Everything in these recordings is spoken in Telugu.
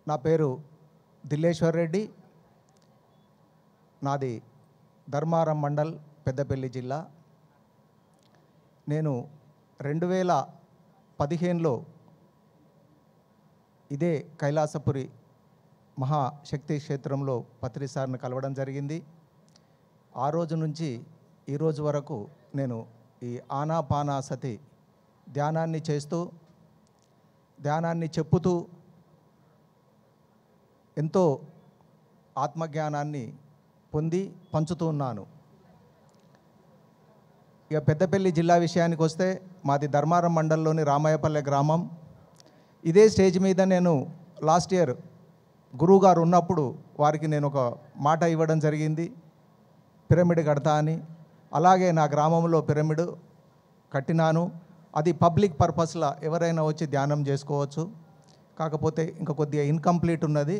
నా పేరు దిల్లేశ్వర్ రెడ్డి. నాది ధర్మారం మండల్, పెద్దపల్లి జిల్లా. నేను 2015లో ఇదే కైలాసపురి మహాశక్తి క్షేత్రంలో పత్రి సార్ని కలవడం జరిగింది. ఆ రోజు నుంచి ఈ రోజు వరకు నేను ఈ ఆనాపానాసతి ధ్యానాన్ని చేస్తూ, ధ్యానాన్ని చెప్పుతూ ఎంతో ఆత్మజ్ఞానాన్ని పొంది పంచుతూ ఉన్నాను. ఇక పెద్దపల్లి జిల్లా విషయానికి వస్తే, మాది ధర్మారం మండలంలోని రామాయపల్లె గ్రామం. ఇదే స్టేజ్ మీద నేను లాస్ట్ ఇయర్ గురువుగారు ఉన్నప్పుడు వారికి నేను ఒక మాట ఇవ్వడం జరిగింది, పిరమిడ్ కడతా అని. అలాగే నా గ్రామంలో పిరమిడ్ కట్టినాను. అది పబ్లిక్ పర్పస్లో ఎవరైనా వచ్చి ధ్యానం చేసుకోవచ్చు. కాకపోతే ఇంకా కొద్దిగా ఇన్కంప్లీట్ ఉన్నది.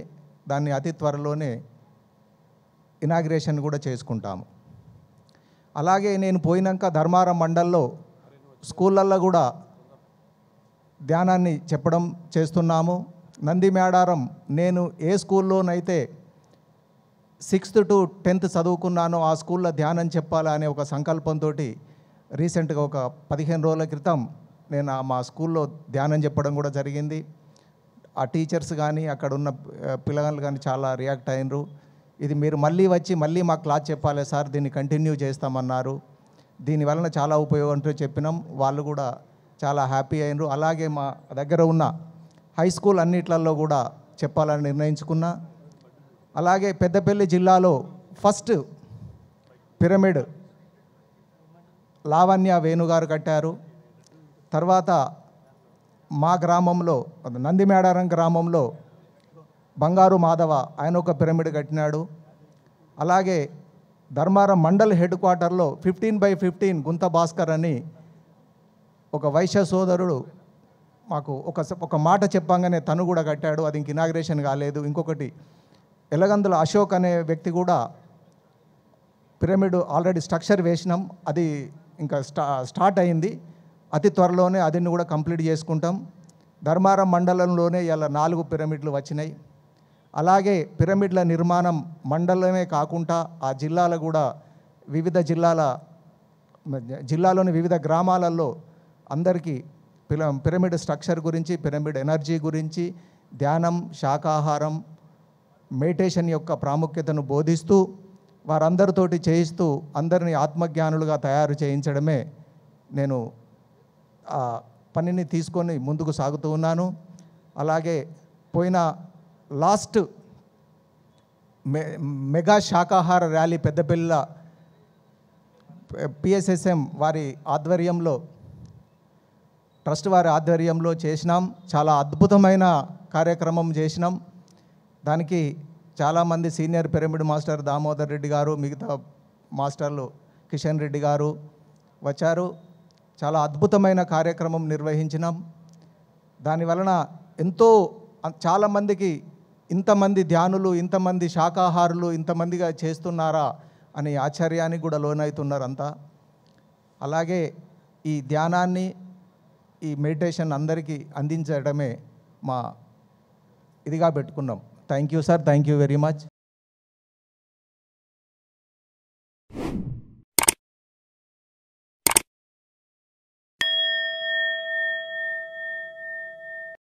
దాన్ని అతి త్వరలోనే ఇనాగ్రేషన్ కూడా చేసుకుంటాము. అలాగే నేను పోయినాక ధర్మారం మండల్లో స్కూళ్ళల్లో కూడా ధ్యానాన్ని చెప్పడం చేస్తున్నాము. నంది మేడారం నేను ఏ స్కూల్లోనైతే 6th to 10th చదువుకున్నానో ఆ స్కూల్లో ధ్యానం చెప్పాలనే ఒక సంకల్పంతో రీసెంట్గా ఒక 15 రోజుల క్రితం నేను మా స్కూల్లో ధ్యానం చెప్పడం కూడా జరిగింది. ఆ టీచర్స్ కానీ అక్కడ ఉన్న పిల్లలు కానీ చాలా రియాక్ట్ అయినరు. ఇది మీరు మళ్ళీ వచ్చి మళ్ళీ మా క్లాస్ చెప్పాలి సార్, దీన్ని కంటిన్యూ చేస్తామన్నారు. దీనివలన చాలా ఉపయోగం అంటూ చెప్పినాం. వాళ్ళు కూడా చాలా హ్యాపీ అయినరు. అలాగే మా దగ్గర ఉన్న హై స్కూల్ అన్నిట్లలో కూడా చెప్పాలని నిర్ణయించుకున్నా. అలాగే పెద్దపల్లి జిల్లాలో ఫస్ట్ పిరమిడ్ లావణ్య వేణుగారు కట్టారు. తర్వాత మా గ్రామంలో నంది మేడారం గ్రామంలో బంగారు మాధవ ఆయన ఒక పిరమిడ్ కట్టినాడు. అలాగే ధర్మారం మండల్ హెడ్ క్వార్టర్లో 15x15 గుంత భాస్కర్ అని ఒక వైశ్య సోదరుడు మాకు ఒక మాట చెప్పంగానే తను కూడా కట్టాడు. అది ఇంక ఇనాగ్రేషన్ కాలేదు. ఇంకొకటి ఎలగందుల అశోక్ అనే వ్యక్తి కూడా పిరమిడ్ ఆల్రెడీ స్ట్రక్చర్ వేసినాం. అది ఇంకా స్టార్ట్ అయింది. అతి త్వరలోనే అదిని కూడా కంప్లీట్ చేసుకుంటాం. ధర్మారం మండలంలోనే ఇలా 4 పిరమిడ్లు వచ్చినాయి. అలాగే పిరమిడ్ల నిర్మాణం మండలమే కాకుండా ఆ జిల్లాలో కూడా జిల్లాలోని వివిధ గ్రామాలలో అందరికీ పిరమిడ్ స్ట్రక్చర్ గురించి, పిరమిడ్ ఎనర్జీ గురించి, ధ్యానం, శాకాహారం, మెడిటేషన్ యొక్క ప్రాముఖ్యతను బోధిస్తూ వారందరితోటి చేయిస్తూ అందరినీ ఆత్మజ్ఞానులుగా తయారు చేయించడమే నేను ఆ పనిని తీసుకొని ముందుకు సాగుతూ ఉన్నాను. అలాగే పోయిన లాస్ట్ మెగా శాకాహార ర్యాలీ పెద్దపల్లి PSSM వారి ఆధ్వర్యంలో, ట్రస్ట్ వారి ఆధ్వర్యంలో చేసినాం. చాలా అద్భుతమైన కార్యక్రమం చేసినాం. దానికి చాలామంది senior pyramid master Damodar Reddy గారు, మిగతా మాస్టర్లు కిషన్ రెడ్డి గారు వచ్చారు. చాలా అద్భుతమైన కార్యక్రమం నిర్వహించినాం. దానివలన చాలామందికి ఇంతమంది ధ్యానులు, ఇంతమంది శాకాహారులు ఇంతమందిగా చేస్తున్నారా అని ఆశ్చర్యానికి కూడా లోనవుతున్నారు అంతా. అలాగే ఈ ధ్యానాన్ని, ఈ మెడిటేషన్ అందరికీ అందించడమే మా ఇదిగా పెట్టుకున్నాం. Thank you sir, thank you very much.